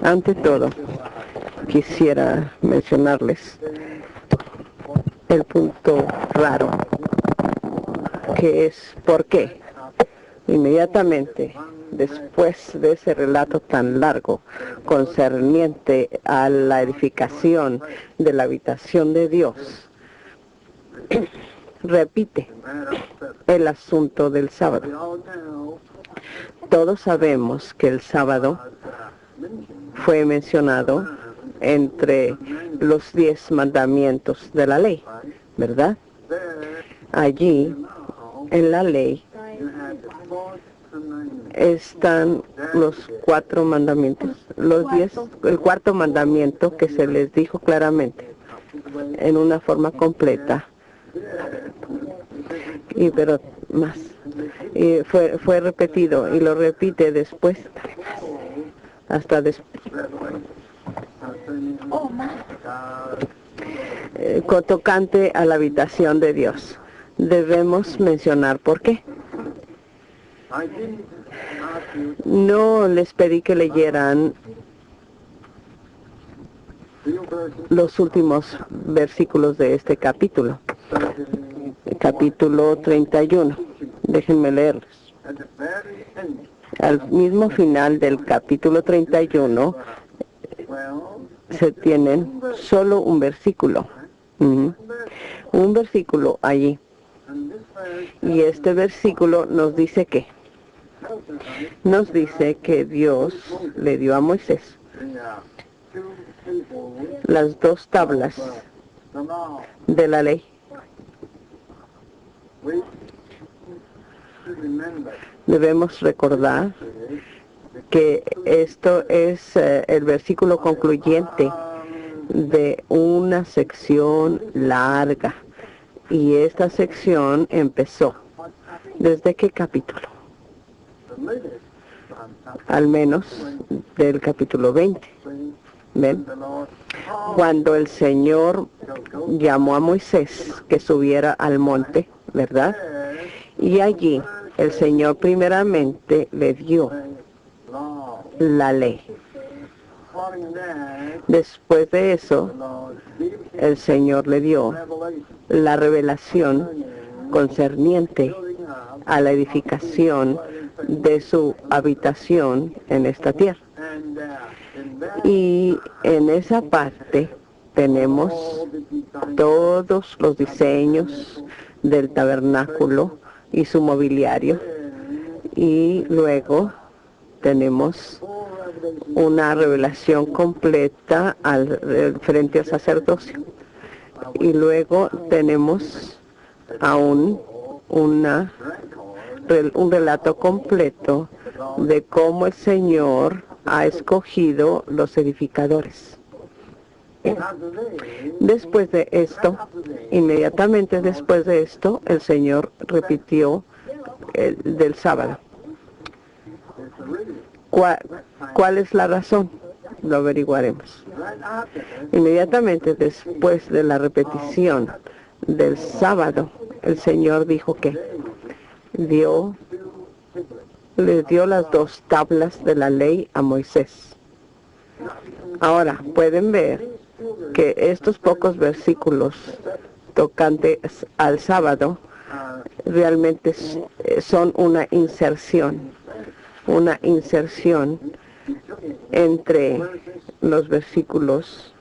Ante todo, quisiera mencionarles el punto raro, que es ¿por qué? Inmediatamente después de ese relato tan largo concerniente a la edificación de la habitación de Dios, repite el asunto del sábado. Todos sabemos que el sábado fue mencionado entre los 10 mandamientos de la ley, ¿verdad? Allí, en la ley, están los 4 mandamientos, el cuarto mandamiento que se les dijo claramente, en una forma completa, pero más. Y fue repetido, y lo repite después, hasta después. Tocante a la habitación de Dios. Debemos mencionar por qué. No les pedí que leyeran los últimos versículos de este capítulo. Capítulo 31. Déjenme leerlos. Al mismo final del capítulo 31 se tienen solo un versículo. Un versículo allí. Y este versículo nos dice que Dios le dio a Moisés las 2 tablas de la ley. Debemos recordar que esto es el versículo concluyente de una sección larga, y esta sección empezó ¿desde qué capítulo? Al menos del capítulo 20. ¿Ven? Cuando el Señor llamó a Moisés que subiera al monte, ¿verdad? Y allí el Señor primeramente le dio la ley. Después de eso, el Señor le dio la revelación concerniente a la edificación de su habitación en esta tierra. Y en esa parte tenemos todos los diseños del tabernáculo y su mobiliario, y luego tenemos una revelación completa frente al sacerdocio, y luego tenemos aún un relato completo de cómo el Señor ha escogido los edificadores. Después de esto, inmediatamente después de esto, el Señor repitió del sábado. ¿Cuál es la razón? Lo averiguaremos. Inmediatamente después de la repetición del sábado, el Señor dijo que le dio las 2 tablas de la ley a Moisés. Ahora, pueden ver que estos pocos versículos tocantes al sábado realmente son una inserción entre los versículos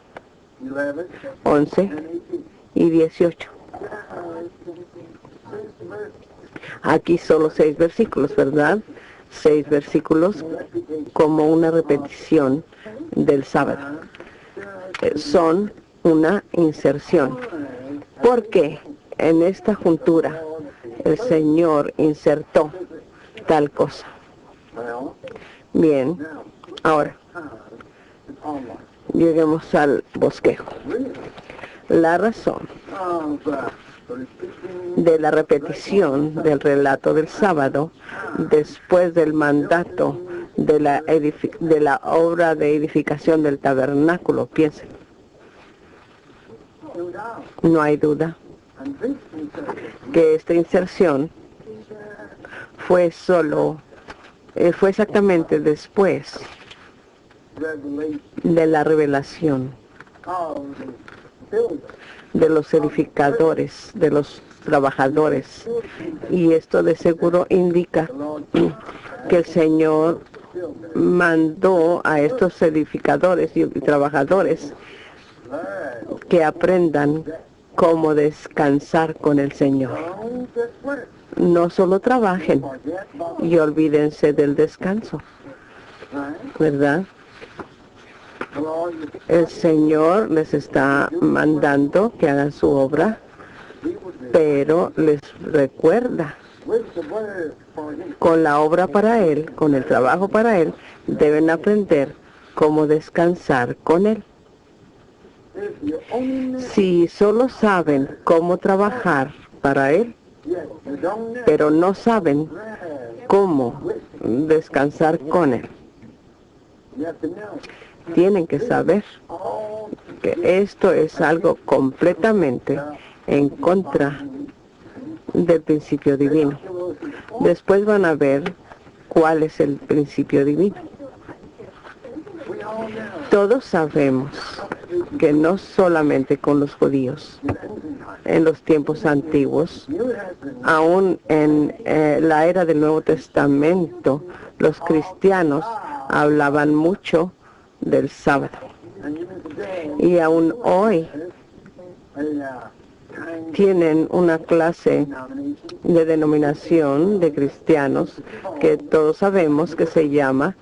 11 y 18. Aquí solo 6 versículos, ¿verdad? 6 versículos como una repetición del sábado. Son una inserción. Porque en esta juntura el Señor insertó tal cosa. Bien, ahora lleguemos al bosquejo. La razón de la repetición del relato del sábado después del mandato de la obra de edificación del tabernáculo, piensen. No hay duda que esta inserción fue exactamente después de la revelación de los edificadores, de los trabajadores. Y esto de seguro indica que el Señor mandó a estos edificadores y trabajadores que aprendan cómo descansar con el Señor. No solo trabajen y olvídense del descanso, ¿verdad? El Señor les está mandando que hagan su obra, pero les recuerda, con la obra para Él, con el trabajo para Él, deben aprender cómo descansar con Él. Si solo saben cómo trabajar para Él, pero no saben cómo descansar con Él, tienen que saber que esto es algo completamente en contra del principio divino. Después van a ver cuál es el principio divino. Todos sabemos que no solamente con los judíos, en los tiempos antiguos, aún en la era del Nuevo Testamento, los cristianos hablaban mucho del sábado. Y aún hoy tienen una clase de denominación de cristianos que todos sabemos que se llama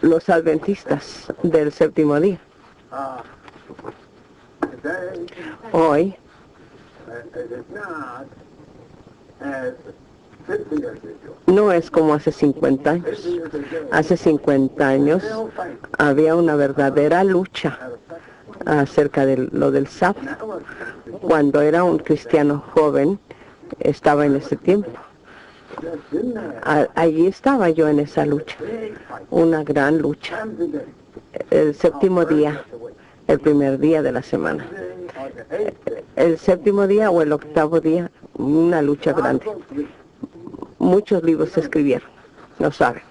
los adventistas del séptimo día. Hoy no es como hace 50 años. Hace 50 años había una verdadera lucha acerca de lo del sábado. Cuando era un cristiano joven, estaba en ese tiempo. Allí estaba yo en esa lucha, una gran lucha. El séptimo día, el primer día de la semana. El séptimo día o el octavo día, una lucha grande. Muchos libros se escribieron, lo saben.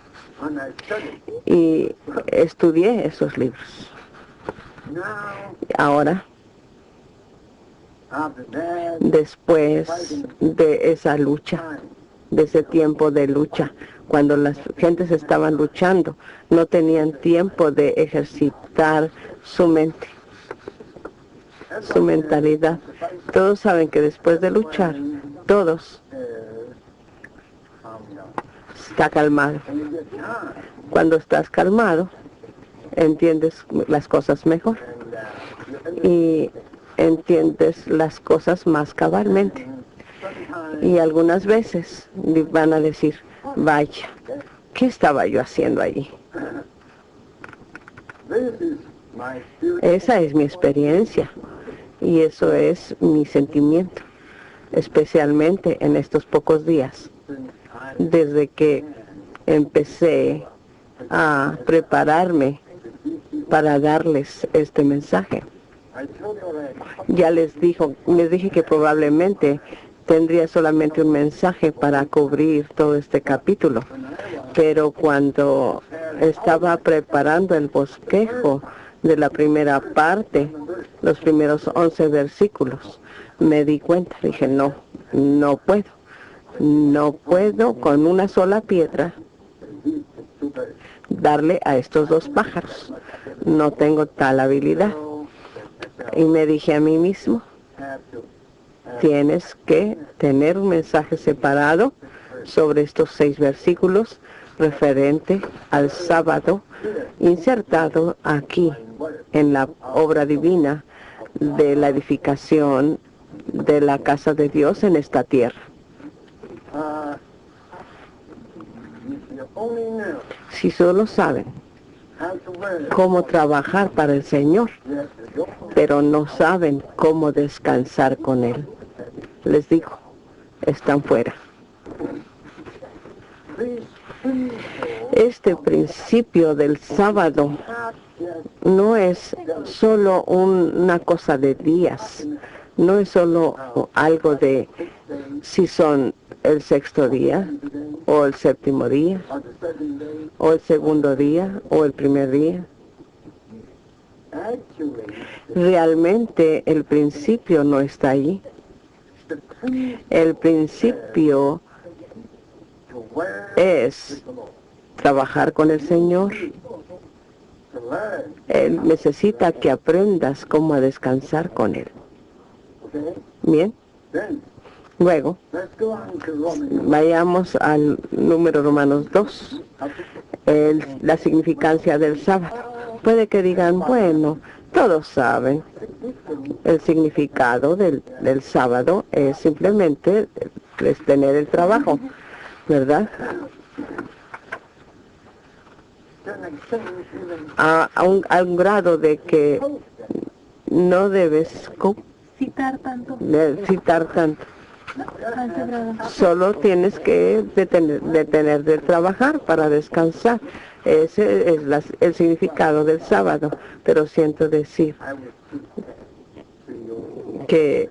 Y estudié esos libros. Ahora, después de esa lucha, de ese tiempo de lucha, cuando las gentes estaban luchando, no tenían tiempo de ejercitar su mente, su mentalidad. Todos saben que después de luchar, todos está calmado. Cuando estás calmado, entiendes las cosas mejor y entiendes las cosas más cabalmente. Y algunas veces van a decir, vaya, ¿qué estaba yo haciendo allí? Esa es mi experiencia y eso es mi sentimiento, especialmente en estos pocos días, desde que empecé a prepararme para darles este mensaje. Ya les dije que probablemente tendría solamente un mensaje para cubrir todo este capítulo, pero cuando estaba preparando el bosquejo de la primera parte, los primeros 11 versículos, me di cuenta, dije, no puedo con una sola piedra darle a estos dos pájaros, no tengo tal habilidad. Y me dije a mí mismo, tienes que tener un mensaje separado sobre estos 6 versículos referente al sábado, insertado aquí en la obra divina de la edificación de la casa de Dios en esta tierra. Si solo saben cómo trabajar para el Señor, pero no saben cómo descansar con Él, les digo, están fuera. Este principio del sábado no es solo una cosa de días, no es solo algo de si son el sexto día o el séptimo día, or the second day. o el segundo día, o el primer día. Actually, Realmente el principio no está allí. the principle El principio to where es the Lord, trabajar con el Señor. to learn, Él necesita que aprendas cómo a descansar con Él. okay? Bien, Then, luego let's go on to Romans. vayamos al número Romanos 2, la significancia del sábado. Puede que digan, bueno, todos saben, el significado del sábado es simplemente es tener el trabajo, ¿verdad? To an extent, even A un grado de que no debes Citar tanto. citar tanto. A ese grado. Solo tienes que detener de trabajar para descansar. Ese es el significado del sábado. Pero siento decir I would teach that to your que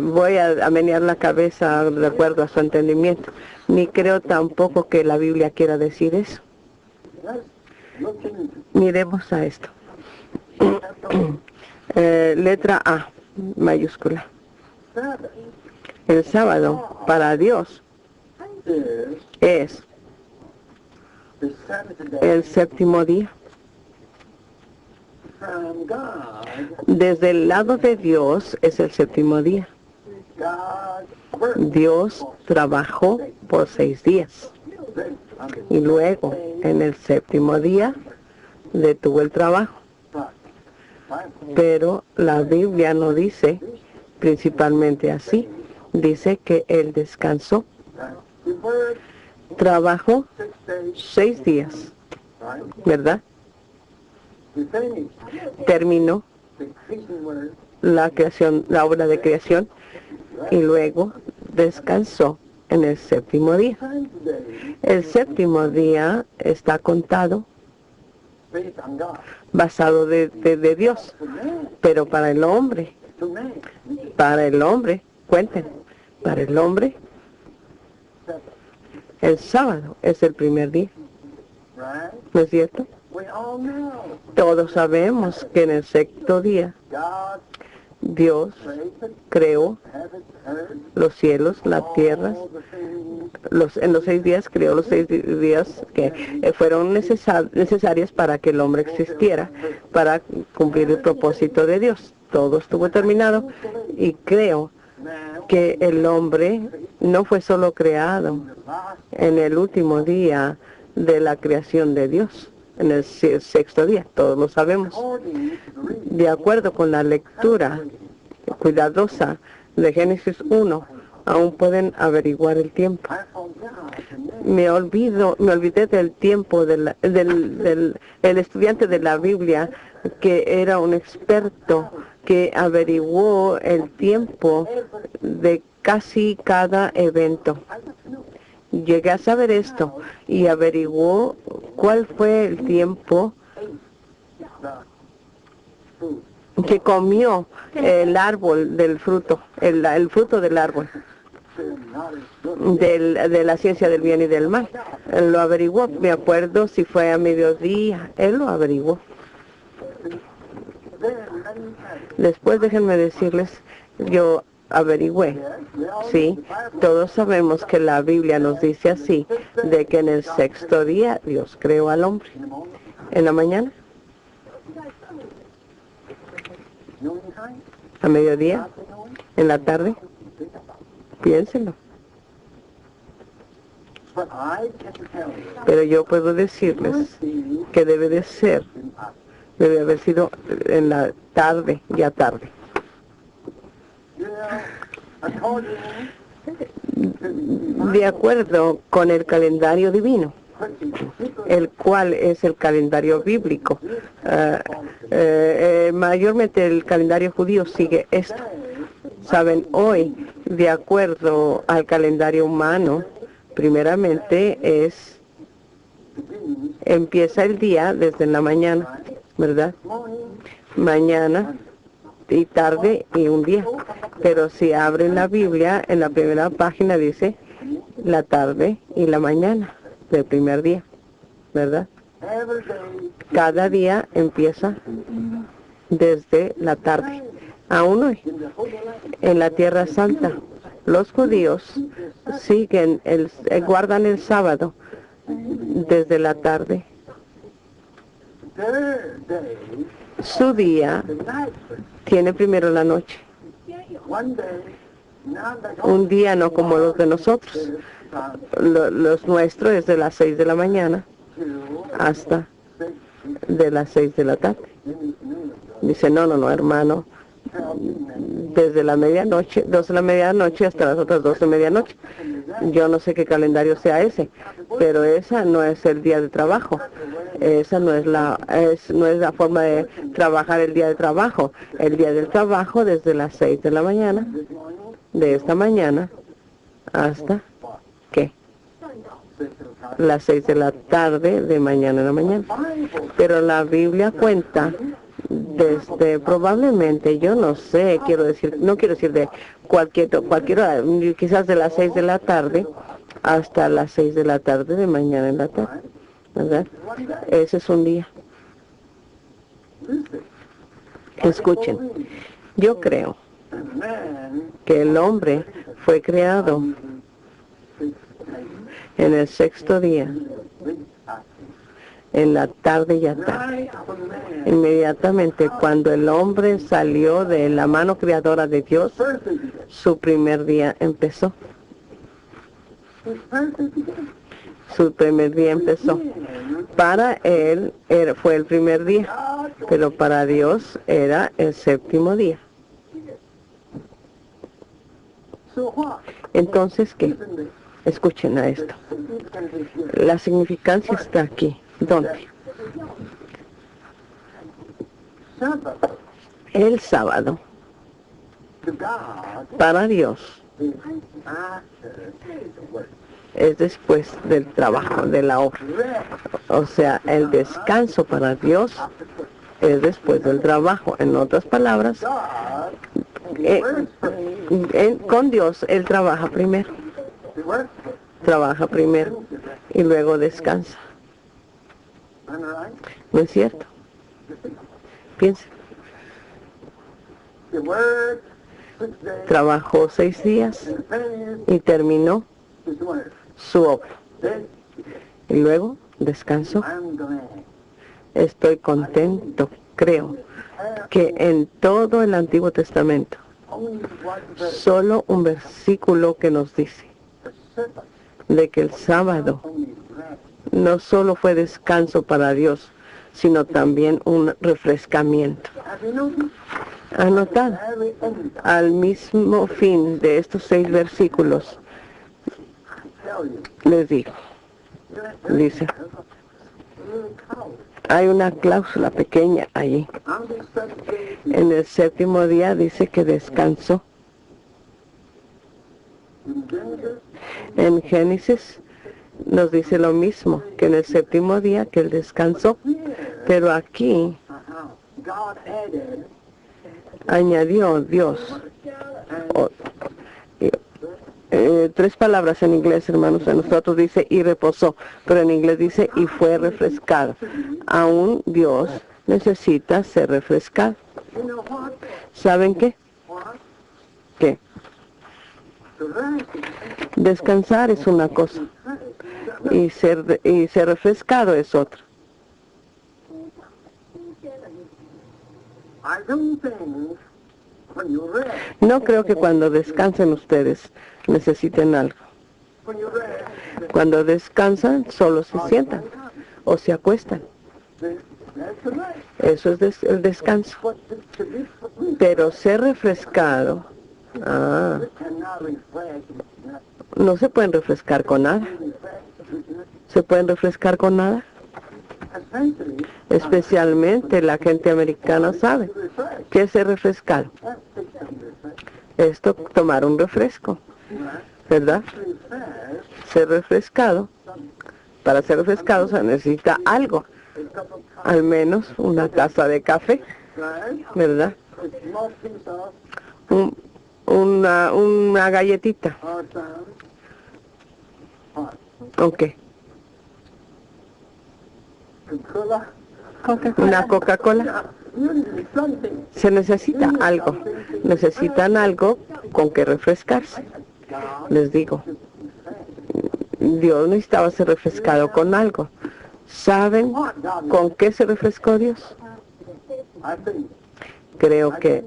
voy a menear la cabeza de acuerdo a su entendimiento. Ni creo tampoco que la Biblia quiera decir eso. let's look into Miremos a esto. Letra A, mayúscula. Sabbath. El sábado para Dios Is es the seventh day el séptimo día. from God. Desde el lado de Dios es el séptimo día. God worked. Dios trabajó por 6 días Then, on the y luego en el séptimo día detuvo el trabajo. but, Bible Pero la Biblia no dice principalmente así. Dice que Él descansó, he worked trabajó 6 days, 6 días, right? ¿verdad? He finished Terminó the creation word, la creación, la obra de creación y luego descansó en el séptimo día. time today, El séptimo día está contado based on God. basado de Dios, To man, pero para el hombre, cuenten, para el hombre, Sabbath, el sábado es el primer día, right? ¿no es cierto? We all know Todos sabemos que en el sexto día God Dios created creó heaven, earth, los cielos, la tierra, all the things en los 6 días creó los 6 días que fueron necesarios para que el hombre existiera, para cumplir el propósito de Dios. Todo estuvo terminado y creo now que el hombre no fue solo creado the last en el último día de la creación de Dios, en el sexto día, todos lo sabemos. according to the reading. De acuerdo con la lectura cuidadosa de Génesis 1, aún pueden averiguar el tiempo. I forgot to name Me olvidé del tiempo del el estudiante de la Biblia que era un experto que averiguó el tiempo de casi cada evento. Llegué a saber esto y averiguó cuál fue el tiempo the food. que comió el árbol del fruto, el fruto del árbol, Not as good. de la ciencia del bien y del mal. Él lo averiguó, me acuerdo si fue a mediodía, él lo averiguó. Then let me tell you, Después déjenme decirles, yo averigüé, yes, we all sí, know the Bible todos sabemos que la Biblia nos dice así, de que en el sexto día Dios creó al hombre. in the morning, En la mañana, noontime, a mediodía, afternoon, en la tarde, think about it. piénsenlo. But I can tell you, Pero yo puedo decirles que debe de ser, debe haber sido en la tarde, ya tarde. yeah, according De acuerdo con el calendario divino, el cual es el calendario bíblico. Mayormente el calendario judío sigue esto. Saben, hoy, de acuerdo al calendario humano, primeramente empieza el día desde la mañana, ¿verdad? morning, Mañana y tarde y un día. Pero si abren la Biblia, en la primera página dice la tarde y la mañana del primer día, ¿verdad? Every day, Cada día empieza desde la tarde. Aún hoy, in the Holy Land, en la Tierra Santa, los judíos siguen guardan el sábado desde la tarde. their day, Su día the night, tiene primero la noche. one day, now they Un día no como los de nosotros. from Los nuestros es de las 6 de la mañana 2 hasta 6 de las 6 de la tarde. in the afternoon, Dice, no, hermano, 12 midnight. desde la medianoche, 2 de la medianoche hasta las otras 2 de medianoche. Yo no sé qué calendario sea ese, pero esa no es el día de trabajo. Esa no es no es la forma de trabajar el día de trabajo. El día del trabajo desde las 6 de la mañana, This morning, de esta mañana, hasta, ¿qué? 6 o'clock. Las 6 de la tarde de mañana en la mañana. Bible, Pero la Biblia cuenta desde probablemente, yo no sé, no quiero decir de cualquier hora, quizás de las 6 de la tarde hasta las 6 de la tarde de mañana en la tarde, ¿verdad? one day, Ese es un día. listen, Escuchen, yo creo man, que el hombre fue creado en el sexto día, en la tarde ya tarde. right of a man, Inmediatamente cuando el hombre salió de la mano creadora de Dios, first day, su primer día empezó. his first day, Su primer día empezó. Para él fue el primer día, God, pero para Dios era el séptimo día. so what? Entonces, ¿qué? Listen to this. Escuchen a esto. Significance is here. La significancia está aquí. ¿Dónde? Sabbath El sábado, to God para Dios, is after the work. es después del trabajo, de la obra. Rest O sea, el descanso para Dios after work. es después del trabajo. En otras palabras, God, Eh, works first. con Dios Él trabaja primero, He works first. trabaja primero y luego descansa. Am I right? ¿No es cierto? Piensen, He works 6 days trabajó 6 días and finishes y terminó his work. su obra. Then Y luego descansó. I'm glad. Estoy contento, creo, que en todo el Antiguo Testamento, Only one verse, solo un versículo que nos dice the Sabbath, de que el sábado only rest. no solo fue descanso para Dios, sino también un refrescamiento. Have you noticed? Anotad Very end, al mismo fin de estos 6 versículos, I tell you. les digo, dice, hay una cláusula pequeña allí. On the seventh day, En el séptimo día dice que descansó. in Genesis, En Génesis nos dice lo mismo, que en el séptimo día que él descansó. here, Pero aquí God added, añadió Dios o- y- 3 palabras en inglés, hermanos. En nosotros dice y reposó, pero en inglés dice y fue refrescado. Aún Dios necesita ser refrescado. you know what? ¿Saben qué? What? ¿Qué? To rest Descansar es una cosa y ser refrescado es otra. I don't think when you rest, No creo que cuando descansen ustedes necesiten algo. when you rest, Cuando descansan solo se sientan o se acuestan. that's the rest. Eso es el descanso. But to be Pero ser refrescado, cannot refresh, no se pueden refrescar con nada. ¿Se pueden refrescar con nada? essentially, Especialmente la gente americana sabe refresh. que es ser refrescado. That's the refresh. Esto, tomar un refresco, ¿verdad? Refresh, Ser refrescado, para ser refrescado se necesita algo, a cup of coffee, al menos una taza de café, right? ¿verdad? A small piece of Una galletita or some Ok. Coca-Cola. Una Coca-Cola. You need something. Se necesita algo. Necesitan algo con que refrescarse. Les digo, Dios necesitaba ser refrescado con algo. ¿Saben con qué se refrescó Dios? I think. Creo que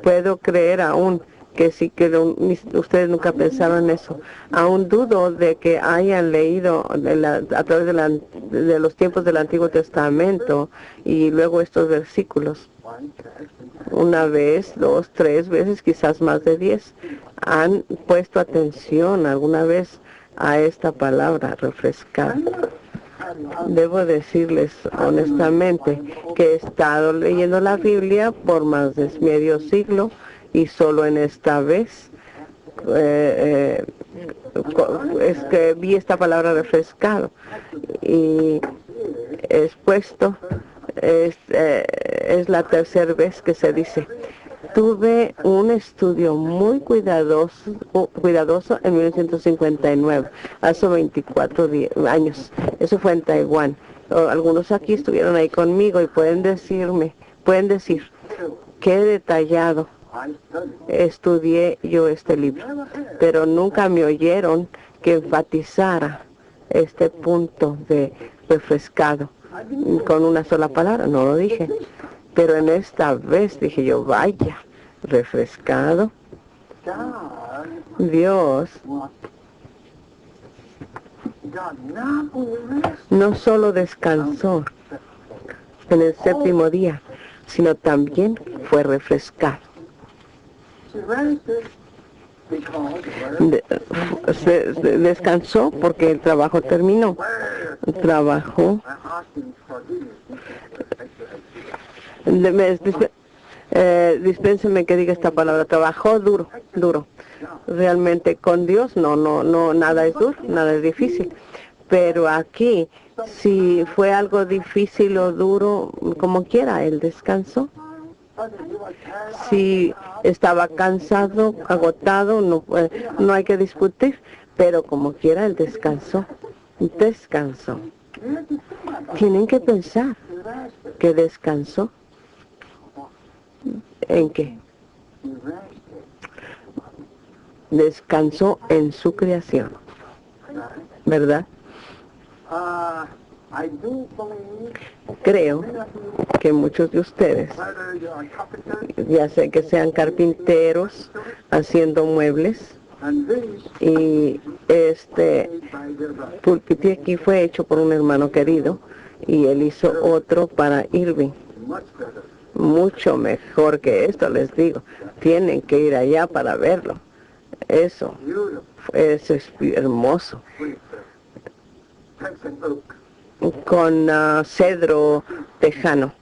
puedo creer aún que sí que ustedes nunca pensaron en eso. Aún dudo de que hayan leído a través de los tiempos del Antiguo Testamento y luego estos versículos. Una vez, 2, 3 veces, quizás más de 10, han puesto atención alguna vez a esta palabra, refrescar. Debo decirles honestamente que he estado leyendo la Biblia por más de medio siglo y solo en esta vez es que vi esta palabra refrescado y expuesto. Es la tercera vez que se dice. Tuve un estudio muy cuidadoso en 1959, hace 24 años. Eso fue en Taiwán. Algunos aquí estuvieron ahí conmigo y pueden decir qué detallado estudié yo este libro, pero nunca me oyeron que enfatizara este punto de refrescado con una sola palabra. No lo dije. Pero en esta vez dije yo, vaya, refrescado. Dios no solo descansó en el séptimo día, sino también fue refrescado. Descansó porque el trabajo terminó. Trabajó. Dispénseme que diga esta palabra. Trabajó duro. Realmente con Dios no, nada es duro, nada es difícil. Pero aquí, si fue algo difícil o duro, como quiera, él descansó. Si estaba cansado, agotado, no hay que discutir, pero como quiera, él descansó. Tienen que pensar que descansó. ¿En qué? Descansó en su creación, ¿verdad? Creo que muchos de ustedes, ya sé que sean carpinteros haciendo muebles, y este púlpito aquí fue hecho por un hermano querido y él hizo otro para Irving, mucho mejor que esto. Les digo, tienen que ir allá para verlo. Eso es hermoso, con cedro tejano.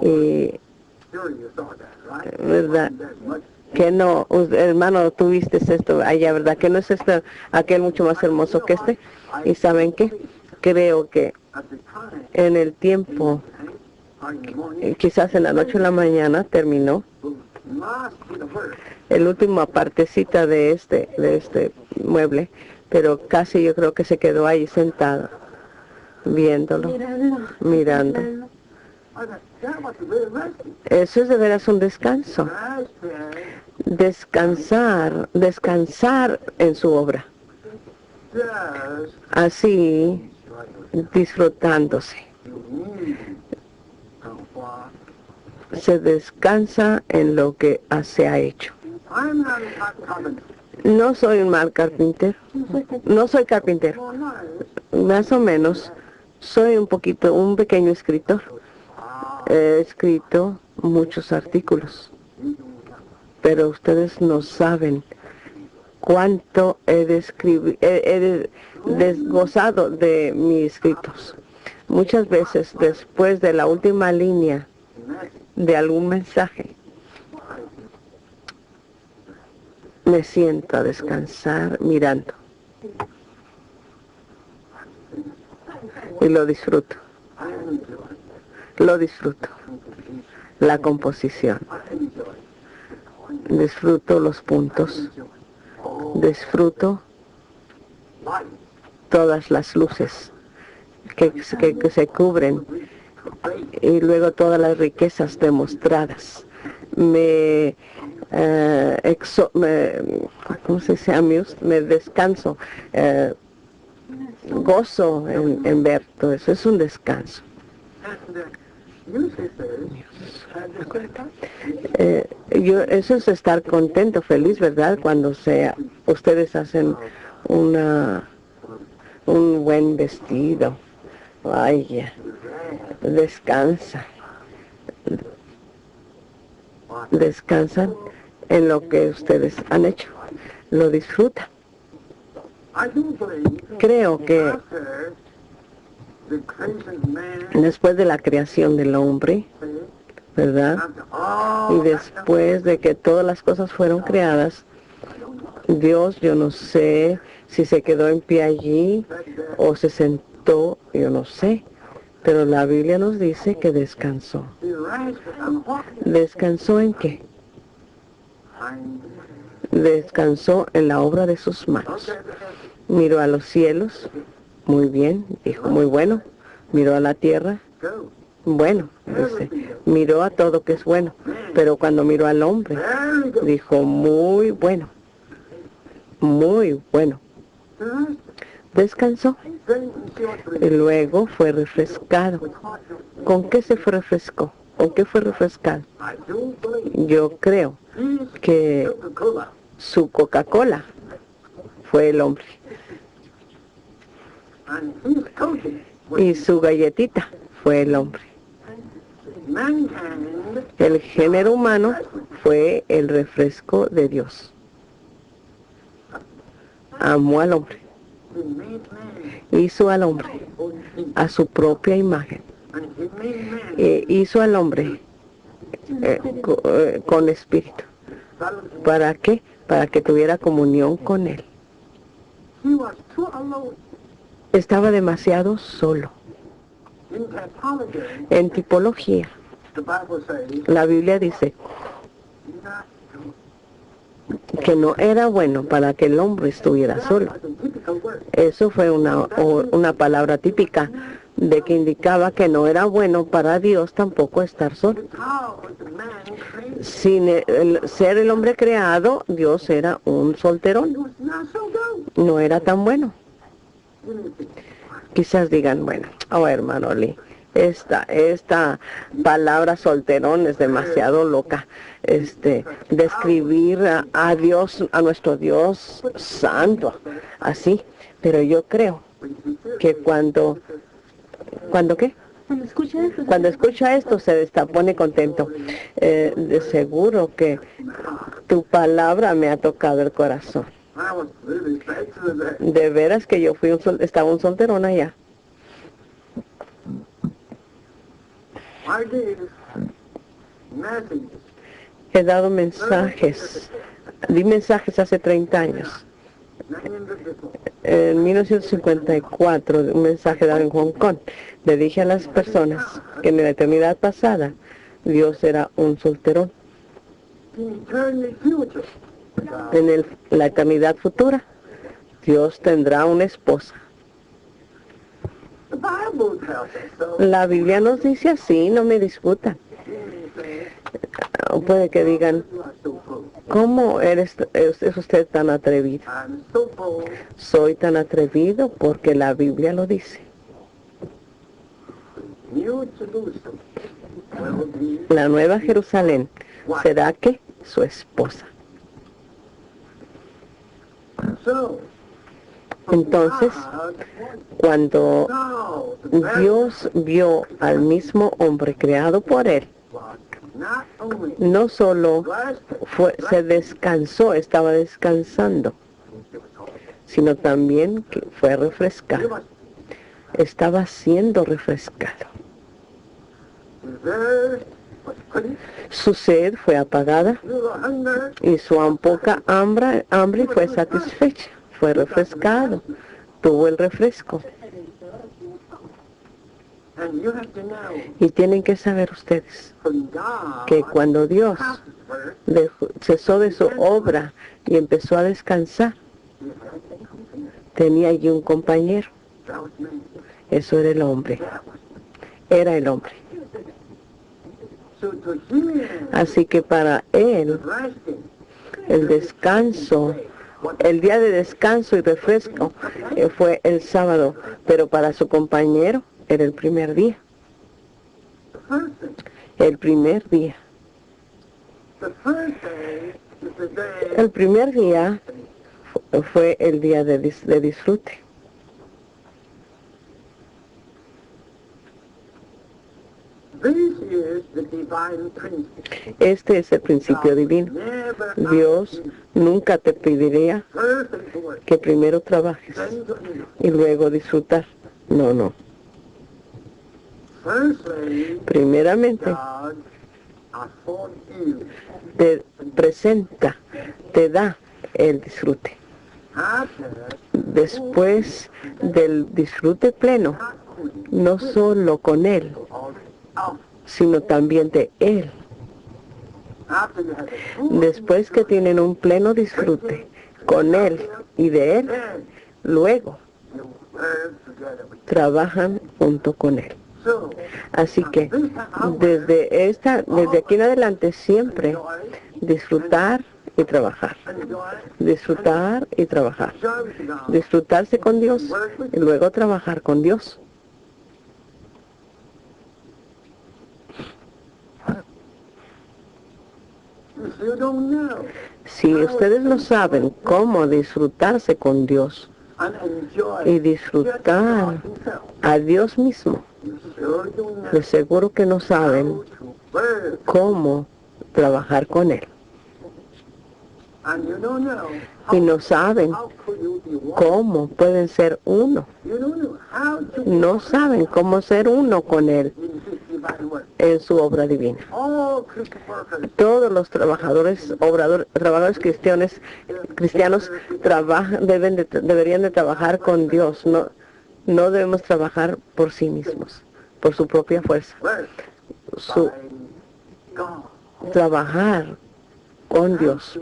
Y verdad que no, hermano, tuviste esto allá, verdad que no es aquel mucho más hermoso que este. Y saben qué, creo que en el tiempo, quizás en la noche o en la mañana, terminó el última partecita de este mueble, pero casi yo creo que se quedó ahí sentada viéndolo, mirando. Eso es de veras un descanso. Descansar en su obra. Así, disfrutándose. Se descansa en lo que se ha hecho. No soy un mal carpintero. No soy carpintero. Más o menos, soy un pequeño escritor. He escrito muchos artículos, pero ustedes no saben cuánto he desgozado de mis escritos. Muchas veces, después de la última línea de algún mensaje, me siento a descansar mirando y lo disfruto. La composición, disfruto los puntos, disfruto todas las luces que se cubren y luego todas las riquezas demostradas. ¿Cómo se dice? Me descanso, gozo en ver todo eso. Es un descanso. Eso es estar contento, feliz, ¿verdad? Cuando ustedes hacen un buen vestido. Vaya, descansan en lo que ustedes han hecho, lo disfrutan. Creo que después de la creación del hombre, ¿verdad? Y después de que todas las cosas fueron creadas, Dios, yo no sé si se quedó en pie allí o se sentó, yo no sé, pero la Biblia nos dice que descansó. ¿Descansó en qué? Descansó en la obra de sus manos. Miró a los cielos, muy bien, dijo, muy bueno. Miró a la tierra, bueno, dice, miró a todo que es bueno. Pero cuando miró al hombre, dijo, muy bueno, muy bueno. Descansó. Y luego fue refrescado. ¿Con qué se refrescó? ¿Con qué fue refrescado? Yo creo que su Coca-Cola fue el hombre. Y su galletita fue el hombre. El género humano fue el refresco de Dios. Amó al hombre. Hizo al hombre a su propia imagen. Hizo al hombre con espíritu. ¿Para qué? Para que tuviera comunión con él. Estaba demasiado solo. En tipología, la Biblia dice que no era bueno para que el hombre estuviera solo. Eso fue una palabra típica de que indicaba que no era bueno para Dios tampoco estar solo. Sin ser el hombre creado, Dios era un solterón. No era tan bueno. Quizás digan, bueno, hermano Lee, esta palabra solterón es demasiado loca. Describir a Dios, a nuestro Dios santo, así. Pero yo creo que cuando ¿qué? Cuando escucha esto se pone contento. De seguro que tu palabra me ha tocado el corazón. De veras que yo estaba un solterón allá. He dado mensajes, di mensajes hace 30 años. En 1954, un mensaje dado en Hong Kong, le dije a las personas que en la eternidad pasada Dios era un solterón. En la eternidad futura, Dios tendrá una esposa. La Biblia nos dice así, no me discutan. Puede que digan, ¿cómo es usted tan atrevido? Soy tan atrevido porque la Biblia lo dice. La nueva Jerusalén será que su esposa. Entonces, cuando Dios vio al mismo hombre creado por él, no solo se descansó, estaba descansando, sino también que fue refrescado. Estaba siendo refrescado. Su sed fue apagada y su poca hambre fue satisfecha. Fue refrescado, tuvo el refresco. Y tienen que saber ustedes que cuando Dios cesó de su obra y empezó a descansar, tenía allí un compañero. That was me. Eso era el hombre. That was Era el hombre. so to him. Así que para él, Resting. el descanso, el día de descanso y refresco fue el sábado, pero para su compañero era el primer día. The first thing. El primer día. The first day is the day. El primer día fue el día de disfrute. This is the divine principle. Este es el principio divino. Never Dios nunca te pediría first and to work. que primero trabajes Then to enjoy. y luego disfrutar. No, no. Firstly, Primeramente God afford you. te presenta, te da el disfrute. After Después del disfrute pleno, not quitting no solo con Él, all out. sino también de Él. After you have a full Después que tienen un pleno disfrute con Él y de Él, then luego you work together with trabajan junto con Él. so Así que desde aquí en adelante siempre disfrutar y trabajar. Disfrutar y trabajar. service to God. Disfrutarse con Dios y luego trabajar con Dios. If you don't know Si ustedes no saben cómo disfrutarse con Dios and enjoy y disfrutar himself, a Dios mismo, you sure don't know de seguro que no saben how to work. cómo trabajar con Él. And you don't know Y no saben how could you be one. cómo pueden ser uno. You don't know how to No saben cómo ser uno con Él in his divine work. en su obra divina. All Christian workers Todos los trabajadores cristianos deberían de trabajar con Dios. No debemos trabajar por sí mismos, por su propia fuerza. work Su by God. trabajar con Dios.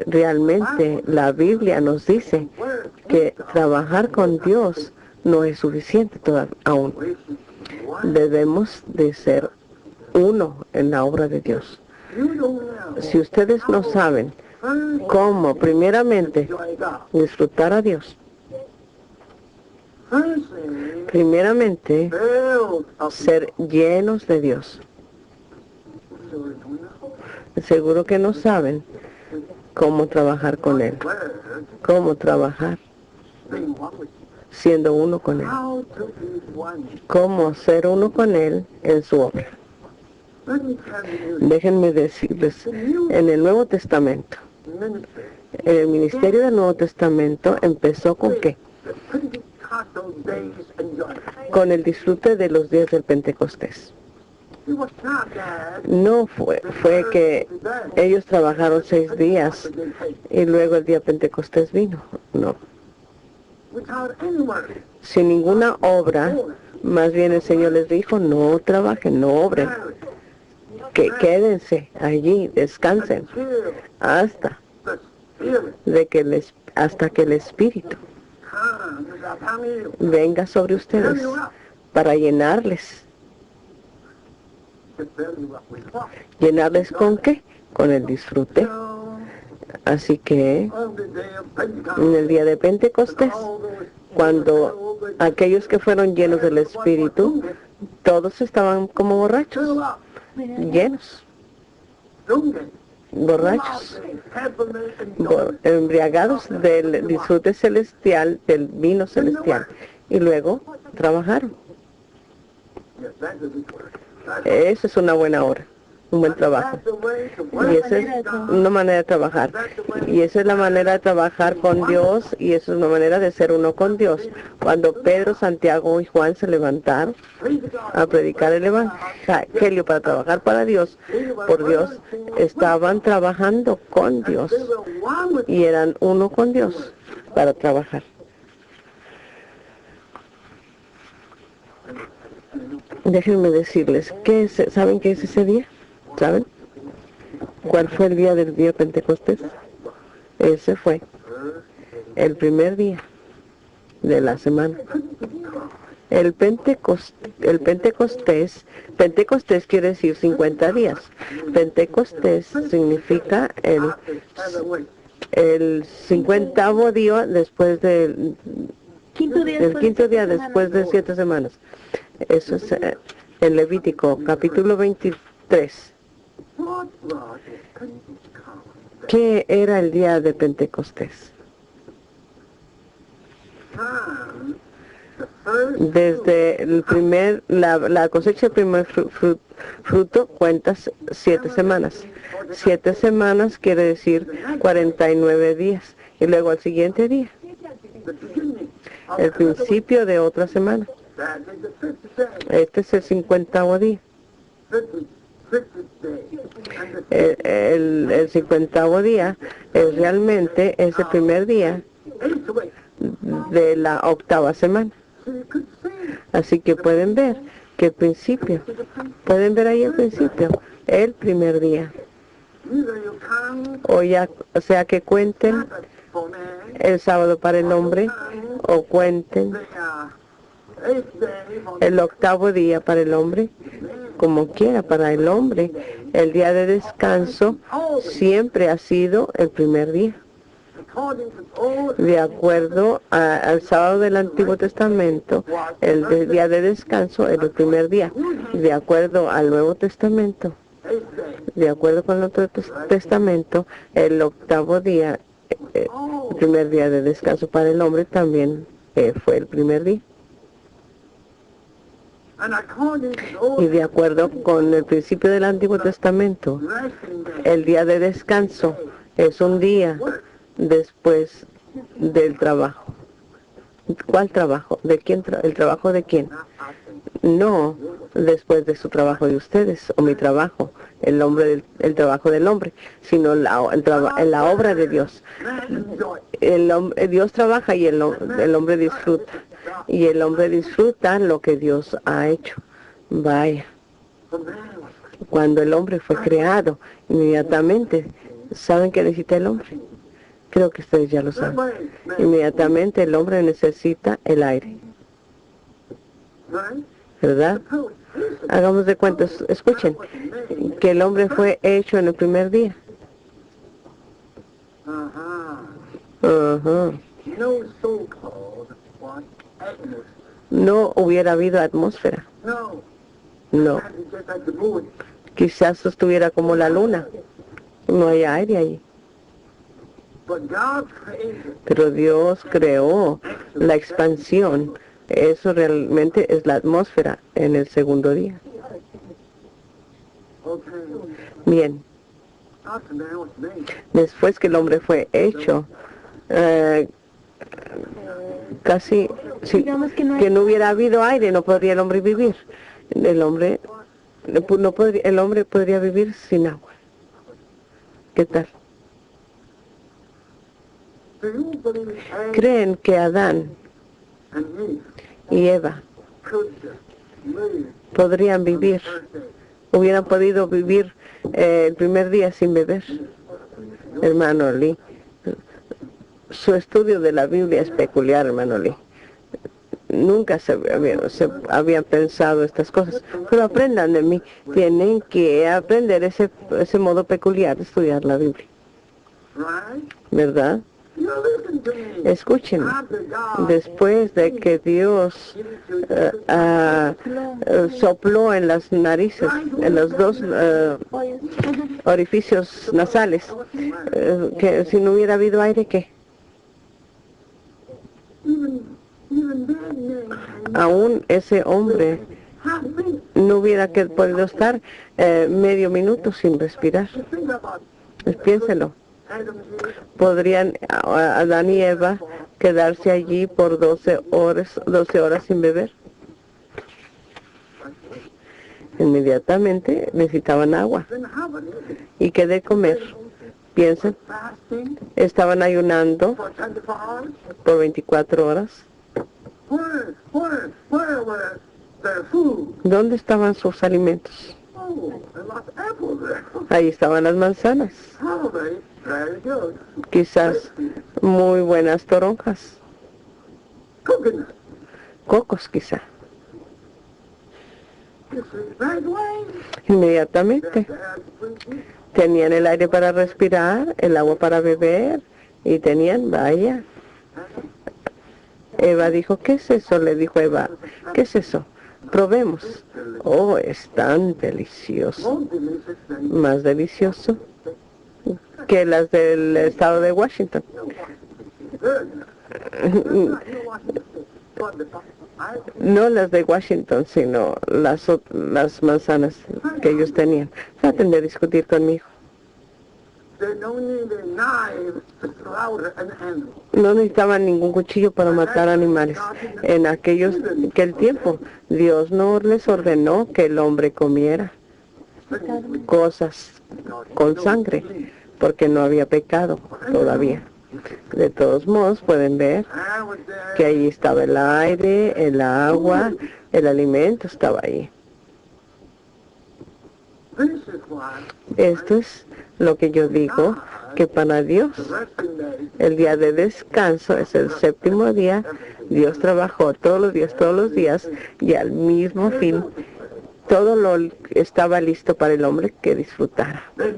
Realmente la Biblia nos dice Work que trabajar con Dios no es suficiente aún. which is one. Debemos de ser uno en la obra de Dios. You don't know Si ustedes no saben first cómo primeramente enjoy God. disfrutar a Dios, Firstly, primeramente build up ser llenos de Dios. so you know Seguro que no saben cómo trabajar con Él, work cómo trabajar being one with you. siendo uno con Él, How to be one. cómo ser uno con Él en su obra. Let me tell you Déjenme decirles, en el Nuevo Testamento, ministry. el ministerio del Nuevo Testamento empezó con qué? The Pentecostal days enjoy. Con el disfrute de los días del Pentecostés. It was not that No fue que ellos trabajaron 6 días y luego el día Pentecostés vino. No, without any work. sin ninguna obra. Más bien el Señor les dijo, no trabajen, no obren, que quédense allí, descansen Until hasta the Spirit hasta que el Espíritu comes upon you. venga sobre ustedes Fill you up. para llenarles. To fill you up with what? ¿Llenarles con qué? Con el disfrute. So, Así que on the day of Pentecost, en el día de Pentecostés, all those cuando aquellos que fueron llenos del Espíritu, todos estaban como borrachos, fill up, llenos, drunken, borrachos, heavenly enjoyment. embriagados del disfrute celestial, del vino celestial. Y luego trabajaron. Yes, that is his word. Eso es una buena hora, un buen trabajo. That's the way to Y work. esa es una manera de trabajar. Y esa es la manera de trabajar con Dios y esa es una manera de ser uno con Dios. Cuando Pedro, Santiago y Juan se levantaron Praise God. a predicar el Evangelio para trabajar para Dios, por Dios, estaban trabajando con Dios They were one with y eran uno con Dios para trabajar. Déjenme decirles, ¿saben qué es ese día? ¿Saben? ¿Cuál fue el día del día Pentecostés? Ese fue el primer día de la semana. El Pentecostés quiere decir 50 días. Pentecostés significa el 50º día después del quinto día después de 7 semanas. Eso es en Levítico, capítulo 23. ¿Qué era el día de Pentecostés? Desde la cosecha del primer fruto cuentas 7 semanas. 7 semanas quiere decir 49 días. Y luego al siguiente día, el principio de otra semana. Este es el 50º día. El 50º día es realmente ese primer día de la octava semana. Así que pueden ver que el principio, pueden ver ahí el principio, el primer día. O sea que cuenten el sábado para el hombre o cuenten el octavo día para el hombre, como quiera para el hombre. El día de descanso siempre ha sido el primer día. De acuerdo al sábado del Antiguo Testamento, el día de descanso era el primer día. De acuerdo al Nuevo Testamento, de acuerdo con el Otro Testamento, el octavo día, el primer día de descanso para el hombre también fue el primer día. Y de acuerdo con el principio del Antiguo Testamento, el día de descanso es un día después del trabajo. ¿Cuál trabajo? ¿De quién? ¿El trabajo de quién? No después de su trabajo de ustedes o mi trabajo, el trabajo del hombre, sino la obra de Dios. Dios trabaja y el hombre disfruta. Y el hombre disfruta lo que Dios ha hecho. Vaya. Cuando el hombre fue creado, inmediatamente, ¿saben qué necesita el hombre? Creo que ustedes ya lo saben. Inmediatamente el hombre necesita el aire. ¿Verdad? Hagamos de cuenta, escuchen, que el hombre fue hecho en el primer día. No hubiera habido atmósfera. No. Quizás estuviera como la luna. No hay aire ahí. Pero Dios creó la expansión. Eso realmente es la atmósfera en el segundo día. Bien. Después que el hombre fue hecho, casi que no hubiera habido aire, no podría el hombre vivir. El hombre podría vivir sin agua. ¿Qué tal? ¿Creen que Adán y Eva podrían vivir, hubieran podido vivir el primer día sin beber? Hermano Lee, su estudio de la Biblia es peculiar, hermano Lee. Nunca se habían pensado estas cosas, pero aprendan de mí. Tienen que aprender ese modo peculiar de estudiar la Biblia, ¿verdad? Escuchen, después de que Dios sopló en las narices, en los dos orificios nasales, que si no hubiera habido aire, ¿qué? Aún ese hombre no hubiera podido estar medio minuto sin respirar. Piénselo. ¿Podrían Adán y Eva quedarse allí por 12 horas sin beber? Inmediatamente necesitaban agua. ¿Y qué de comer? Piensen, estaban ayunando por 24 horas. ¿Dónde estaban sus alimentos? Ahí estaban las manzanas. Quizás muy buenas toronjas. coconut. cocos quizá. You see, right away. Inmediatamente They had free. tenían el aire para respirar, el agua para beber y tenían, vaya. Eva dijo, ¿qué es eso? Le dijo Eva, ¿qué es eso? Probemos. Oh, es tan delicioso. More delicious than Más delicioso que las del estado de Washington. No las de Washington, sino las manzanas que ellos tenían. Traten de discutir conmigo. They don't need a knife to slaughter an animal. No necesitaban ningún cuchillo para matar animales. En aquel tiempo, Dios no les ordenó que el hombre comiera cosas con sangre, porque no había pecado todavía. De todos modos, pueden ver I was there. que ahí estaba el aire, el agua, el alimento estaba ahí. This is why Esto es lo que yo digo, que para Dios the resting day el día de descanso es el séptimo día. Dios trabajó todos los días, y al mismo fin todo lo estaba listo para el hombre que disfrutara. then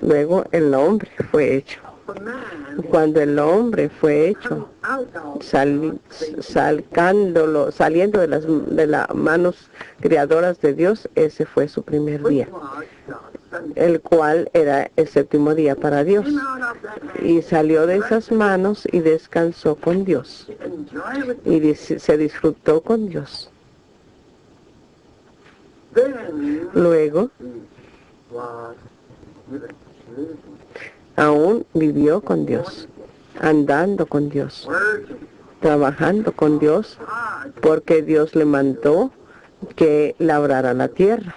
Luego el hombre fue hecho. the man Cuando el hombre fue hecho, out of saliendo de las manos creadoras de Dios, ese fue su primer día, was Sunday. el cual era el séptimo día para Dios. Came out of that hand, Y salió de esas manos y descansó con Dios. enjoy it. Y se disfrutó con Dios. Then Luego, he was living, aún vivió con Dios, andando con Dios, working trabajando con Dios, hard. porque Dios le mandó que labrara la tierra,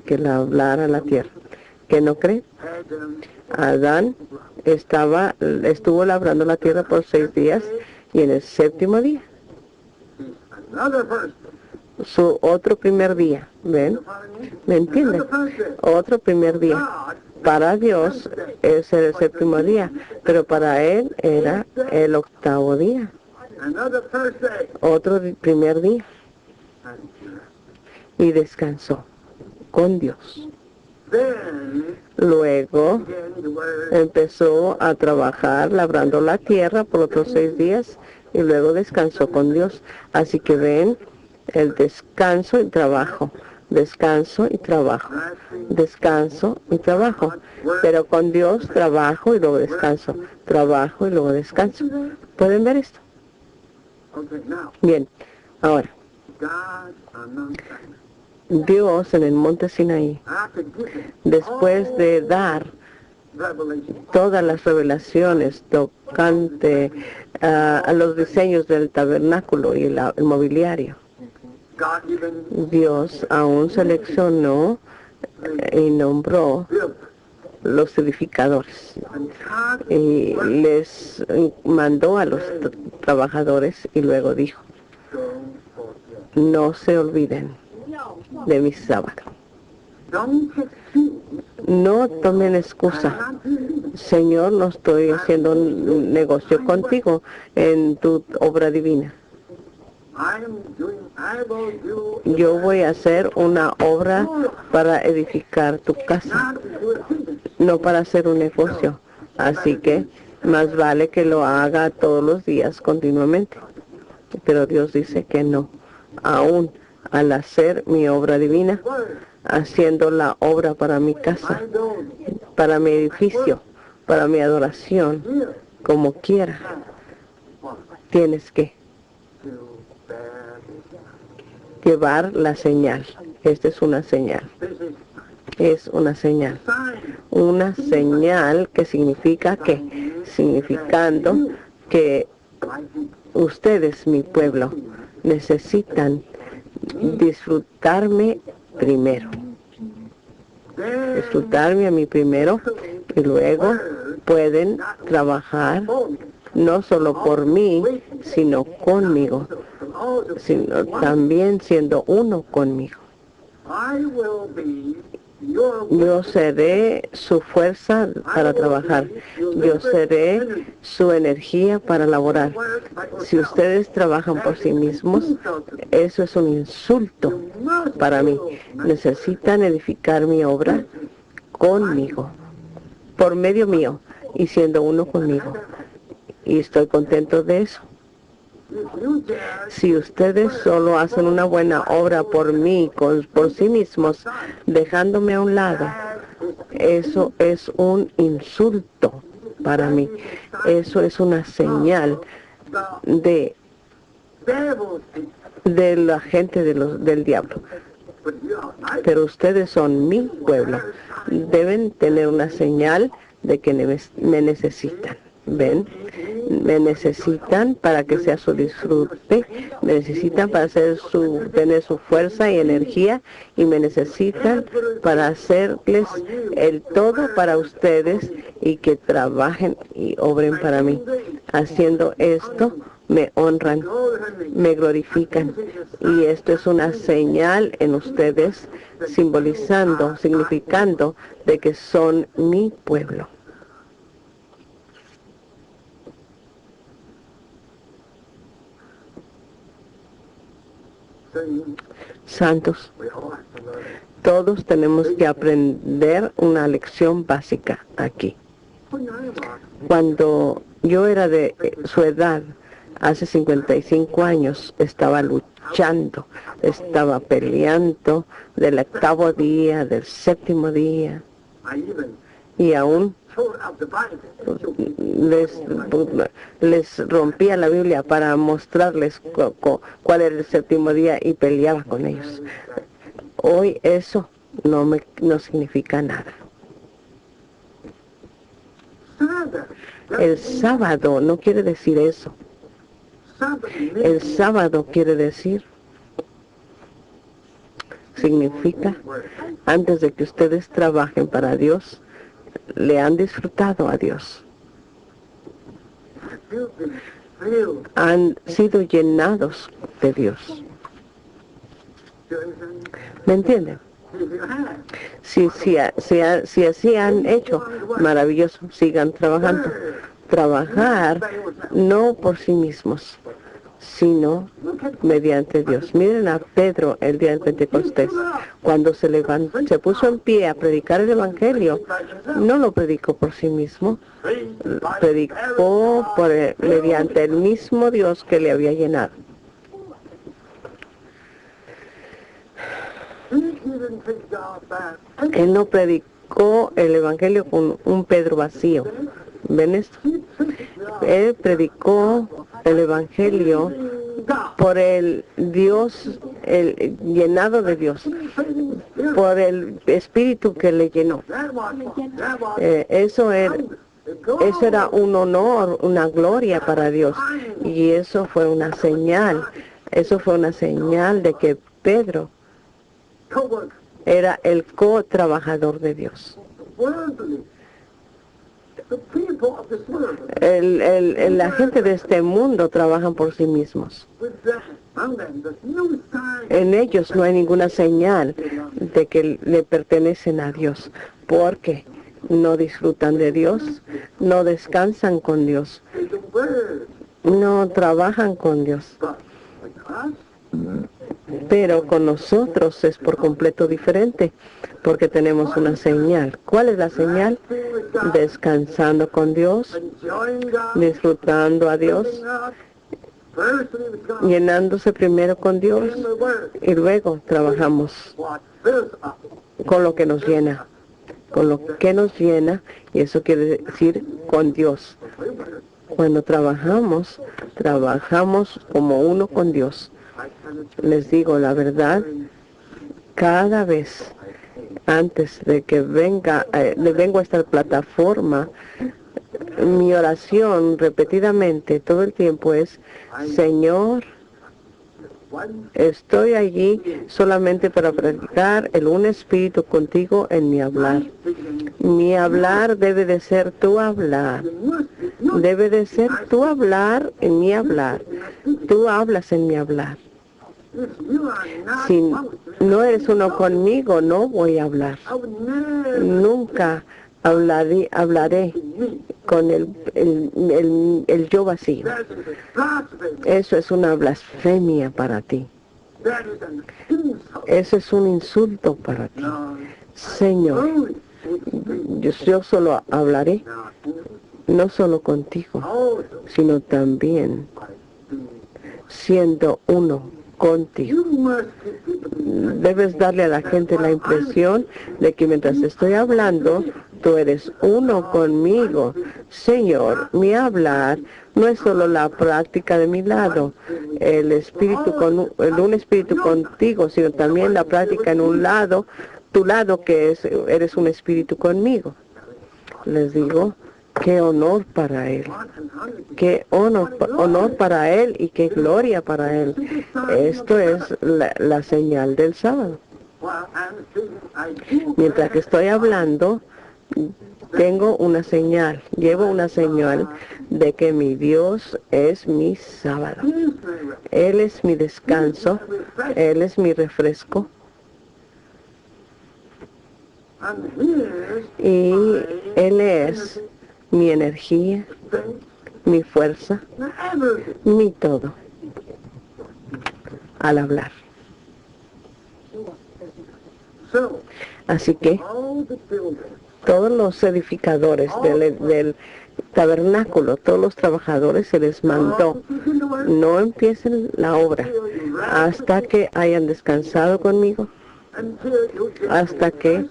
que labrara la tierra. ¿Qué no cree? Adam Adán estuvo labrando la tierra por 6 días, y en el séptimo día, is another person. su otro primer día, ¿ven? You follow me? ¿Me entienden? Another person. Otro primer día. God Para Dios es el séptimo día, pero para él era el octavo día, another first day. otro primer día, And y descansó con Dios. then Luego began to work. empezó a trabajar labrando la tierra por otros 6 días, y luego descansó con Dios. Así que ven el descanso y trabajo, descanso y trabajo, descanso y trabajo. Pero con Dios trabajo y luego descanso, trabajo y luego descanso. ¿Pueden ver esto? Okay, now, Bien, ahora, God on Mount Sinai, Dios en el monte Sinaí, after giving después de dar revelation, todas las revelaciones tocante a los diseños del tabernáculo y el mobiliario, God even Dios aún seleccionó y nombró built los edificadores, and God y les mandó a los trabajadores, y luego dijo, don't forget. no se olviden de mi sábado. Don't excuse. No tomen excusa. Not believe. Señor, no estoy haciendo un negocio contigo en tu obra divina. I will do Yo voy a hacer una obra para edificar tu casa, not to do a business. no para hacer un negocio. Así que más vale que lo haga todos los días continuamente. Pero Dios dice que no. Aún al hacer mi obra divina, Word. haciendo la obra para mi casa, I know para mi edificio, para mi adoración, here como quiera, tienes que to bear this. llevar la señal. Esta es una señal. This is Es una señal. sign. Una señal que significa que, significando que My people. ustedes, mi pueblo, necesitan disfrutarme primero. Then Disfrutarme a mí primero, y luego pueden trabajar no solo por mí, sino conmigo, sino también siendo uno conmigo. I will be Yo seré su fuerza para trabajar. Yo seré su energía para laborar. Si ustedes trabajan por sí mismos, eso es un insulto para mí. Necesitan edificar mi obra conmigo, por medio mío, y siendo uno conmigo. Y estoy contento de eso. Si ustedes solo hacen una buena obra por mí, por sí mismos, dejándome a un lado, eso es un insulto para mí. Eso es una señal de la gente del diablo. Pero ustedes son mi pueblo. Deben tener una señal de que me necesitan. ¿Ven? Me necesitan para que sea su disfrute, me necesitan para tener su fuerza y energía, y me necesitan para hacerles el todo para ustedes y que trabajen y obren para mí. Haciendo esto, me honran, me glorifican, y esto es una señal en ustedes, significando de que son mi pueblo. Santos, todos tenemos que aprender una lección básica aquí. Cuando yo era de su edad, hace 55 años, estaba luchando, estaba peleando del 8º día, del 7º día, y aún les rompía la Biblia para mostrarles cuál era el 7º día y peleaba con ellos. Hoy eso no significa nada. El sábado no quiere decir eso. El sábado quiere decir, significa, antes de que ustedes trabajen para Dios, le han disfrutado a Dios. Han sido llenados de Dios. ¿Me entienden? Si así han hecho, maravilloso, sigan trabajando. Trabajar no por sí mismos, sino mediante Dios. Miren a Pedro el día del Pentecostés, cuando se puso en pie a predicar el Evangelio, no lo predicó por sí mismo, predicó mediante el mismo Dios que le había llenado. Él no predicó el Evangelio con un Pedro vacío. ¿Ven esto? Él predicó el Evangelio por el Dios, el llenado de Dios, por el Espíritu que le llenó. Eso era un honor, una gloria para Dios. Y eso fue una señal. Eso fue una señal de que Pedro era el co-trabajador de Dios. La gente de este mundo trabajan por sí mismos. En ellos no hay ninguna señal de que le pertenecen a Dios, porque no disfrutan de Dios, no descansan con Dios, no trabajan con Dios. Pero con nosotros es por completo diferente, porque tenemos una señal. ¿Cuál es la señal? Descansando con Dios, disfrutando a Dios, llenándose primero con Dios, y luego trabajamos con lo que nos llena, y eso quiere decir con Dios. Cuando trabajamos como uno con Dios. Les digo la verdad, cada vez antes de que vengo a esta plataforma, mi oración repetidamente todo el tiempo es: Señor, estoy allí solamente para practicar un espíritu contigo en mi hablar. Mi hablar debe de ser tu hablar. Debe de ser tu hablar en mi hablar. Tú hablas en mi hablar. if you are not Si one with me, no eres uno conmigo, no voy a hablar. I would never Nunca hablaré me. con el yo vacío. That is a blasphemy. Eso es una blasfemia para ti. That is an insult. Eso es un insulto para ti. No, Señor, only would speak. yo solo hablaré, Now, no solo contigo, also sino también siendo uno contigo. you must give people Debes darle a la gente la impresión de que mientras estoy hablando, tú eres uno conmigo. Señor, mi hablar no es solo la práctica de mi lado, un espíritu contigo, sino también la práctica en un lado, tu lado que eres un espíritu conmigo. Les digo, qué honor para él. Qué honor para él y qué gloria para él. Esto es la señal del sábado. while I'm speaking, I do Mientras que estoy hablando, tengo una señal, llevo una señal de que mi Dios es mi sábado. Él es mi descanso, Él es mi refresco and here's y Él es mi energía, strength mi fuerza, and everything. mi todo al hablar. So, Así que all the builders, todos los edificadores del tabernáculo, todos los trabajadores se les mandó, no empiecen la obra hasta que hayan descansado conmigo, until you get hasta que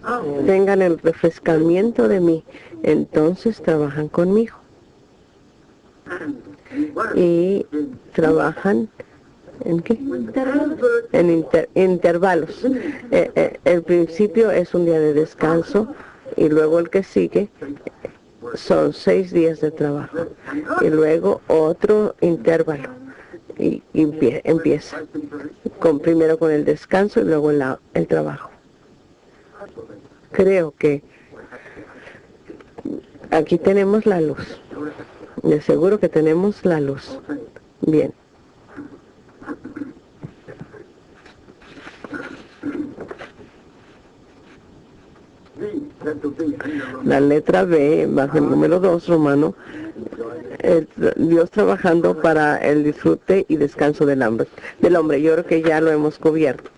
out. tengan el refrescamiento de mí, entonces trabajan conmigo y trabajan ¿en qué? En intervalos. El principio es un día de descanso y luego el que sigue son 6 días de trabajo y luego otro intervalo y empieza primero con el descanso y luego el trabajo. Creo que aquí tenemos la luz. De seguro que tenemos la luz. Bien. La letra B, bajo el número 2, romano, Dios trabajando para el disfrute y descanso del hombre. Yo creo que ya lo hemos cubierto.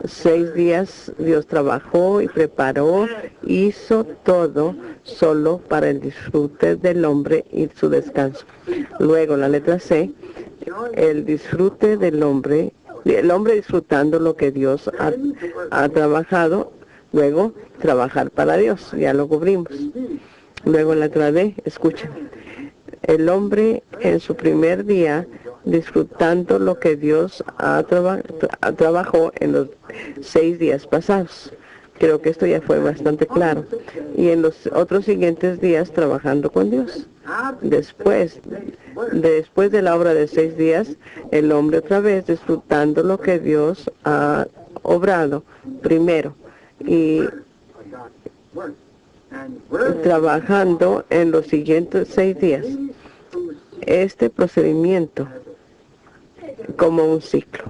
6 días Dios trabajó y preparó, hizo todo solo para el disfrute del hombre y su descanso. Luego la letra C, el disfrute del hombre, el hombre disfrutando lo que Dios ha trabajado. Luego, trabajar para Dios, ya lo cubrimos. Luego la letra D, escuchen. El hombre en su primer día disfrutando lo que Dios trabajó en los 6 días pasados. Creo que esto ya fue bastante claro. Y en los otros siguientes días trabajando con Dios. Después de la obra de 6 días, el hombre otra vez disfrutando lo que Dios ha obrado primero. Y trabajando en los siguientes 6 días. Este procedimiento como un ciclo.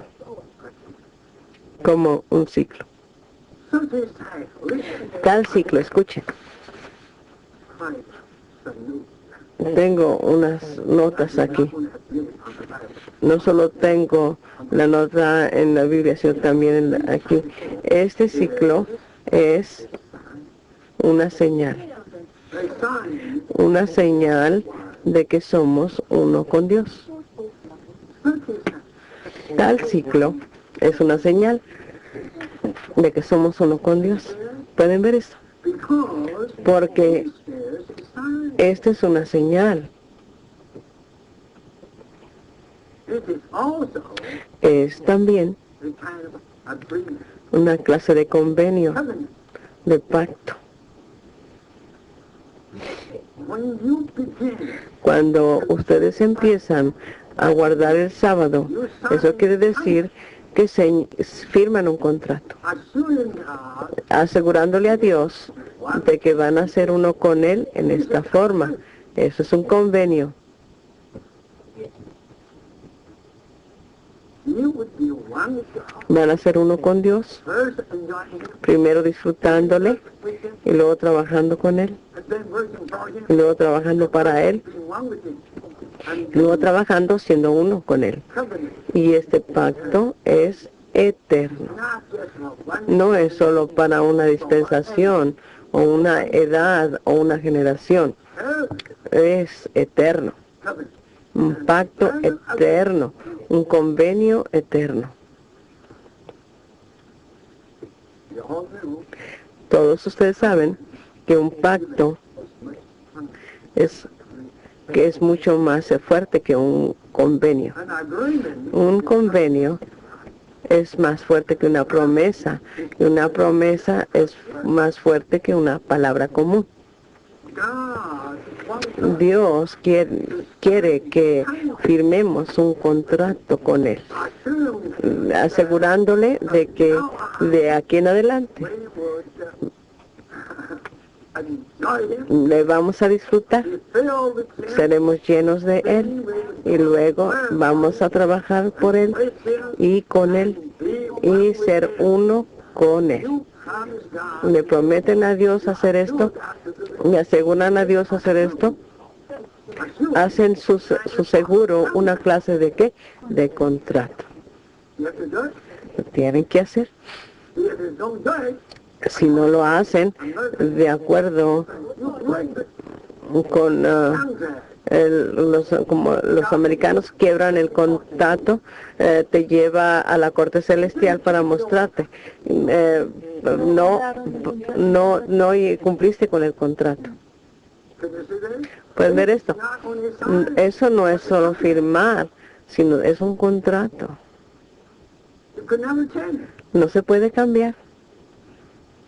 Como un ciclo. Tal ciclo, escuchen. Tengo unas notas aquí. No solo tengo la nota en la Biblia, sino también aquí. Este ciclo es una señal de que somos uno con Dios. Tal ciclo es una señal de que somos uno con Dios. ¿Pueden ver esto? Porque esta es una señal. Es también una clase de convenio, de pacto. Cuando ustedes empiezan a guardar el sábado, eso quiere decir que se firman un contrato, asegurándole a Dios de que van a ser uno con Él en esta forma. Eso es un convenio. you would be one with God. Van a ser uno con Dios, First enjoying Him, primero disfrutándole with Him, y luego trabajando con Él, and then working for Him, y luego trabajando para Él, being one with Him. And y luego trabajando siendo uno con Él. covenant, Y este pacto es eterno. not just for one No es solo para una dispensación o una edad o una generación. Es eterno. covenant. Un pacto eterno. Un convenio eterno. You all knew Todos ustedes saben que un pacto es mucho más fuerte que un convenio. an agreement. Un convenio es más fuerte que una promesa, y una promesa es más fuerte que una palabra común. God wants Dios quiere que firmemos un contrato con Él, assume asegurándole de que de aquí en adelante we would enjoy Him, le vamos a disfrutar, be filled with Him, seremos llenos de Él y luego vamos a trabajar por Él with Him, y con Él be y ser uno con Él. you promise God. Le prometen a Dios hacer esto, le aseguran a Dios hacer esto, hacen su seguro una clase de ¿qué? De contrato. You have to do it. Lo tienen que hacer. If you don't do it, Si no lo hacen de acuerdo you break the con contract. como los americanos quiebran el contrato, te lleva a la corte celestial para mostrarte. No cumpliste con el contrato. Can you see that? ¿Puedes ver esto? Not only sign, Eso no es solo firmar, sino es un contrato. you could never change it. No se puede cambiar.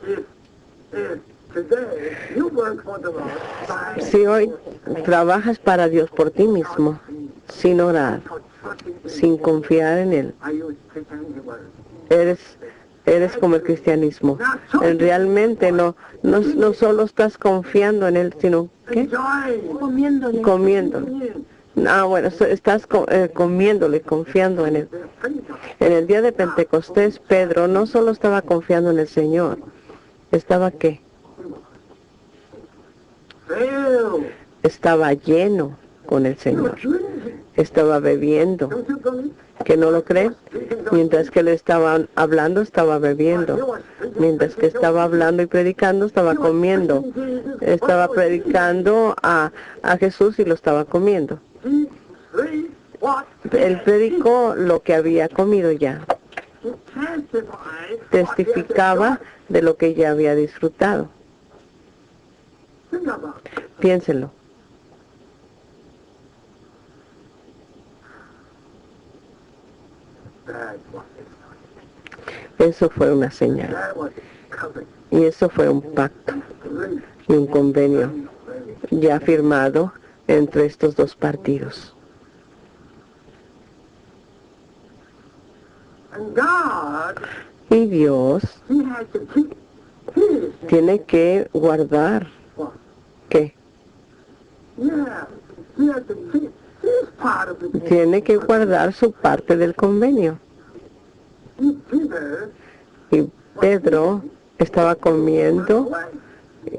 If today you work for the Lord by Si hoy trabajas para Dios por ti mismo, sin orar, trusting in sin confiar en Él, I use Christianity word. eres como el cristianismo. Realmente no solo estás confiando en Él, sino ¿qué? Enjoy Comiéndole. Comiendo. Bueno, estás comiéndole, confiando en Él. the faith of En el día de Pentecostés, Pedro no solo estaba confiando en el Señor, ¿estaba qué? fail. Estaba lleno con el Señor. Estaba bebiendo. Don't you believe? ¿Que no lo creen? Mientras que le estaban hablando, estaba bebiendo. Mientras que estaba hablando y predicando, estaba comiendo. Estaba predicando a Jesús y lo estaba comiendo. He read what Él predicó lo que había comido ya. he testified. Testificaba de lo que ya había disfrutado. Think about it. Piénsenlo. That was it. Eso fue una señal. That was covenant. Y eso fue un pacto Read. y un convenio ya firmado entre estos dos partidos. And God, Y Dios He had to keep His tiene que guardar, one. ¿qué? Yeah, He had to keep His part of the Tiene que guardar su parte del convenio. Peter Y Pedro estaba comiendo away.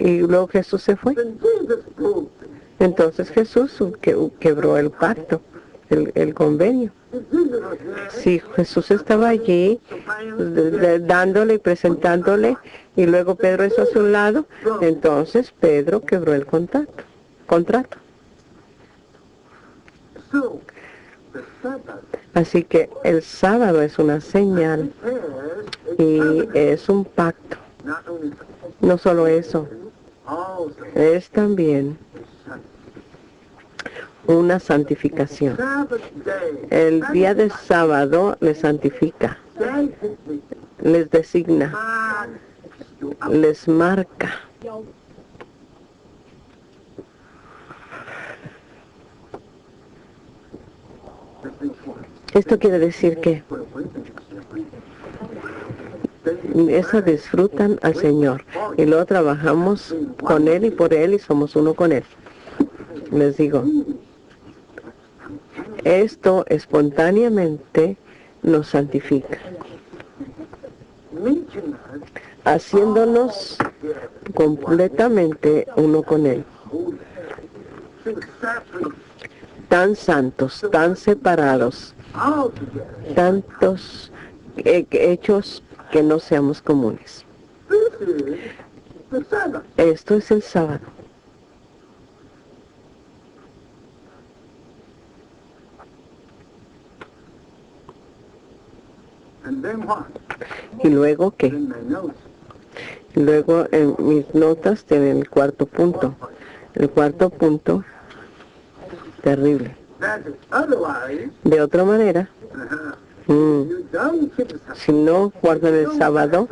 y luego Jesús se fue. Then Jesus proved it. Entonces Jesús quebró el pacto, el convenio. If Jesus was there, Si Jesús estaba allí dándole y presentándole y luego Pedro hizo a su lado, entonces Pedro quebró el contrato. so the Sabbath Así que el sábado es una señal is y a covenant. es un pacto. Not only No solo eso, also es también una santificación. Sabbath day. El día de sábado les santifica, Designated les designa, marks you out. les marca. Esto quiere decir que eso disfrutan al Señor y luego trabajamos con Él y por Él y somos uno con Él. Les digo, esto espontáneamente nos santifica, making us haciéndonos completamente uno con Él, holy, so separate tan santos, tan separados, altogether. tantos hechos que no seamos comunes. This is the Sabbath. Esto es el sábado. And then what? ¿Y luego qué? In my notes, Luego en mis notas tienen el cuarto punto. El cuarto punto, terrible. that is otherwise, De otra manera, you don't keep the Sabbath. si no guardan el sábado,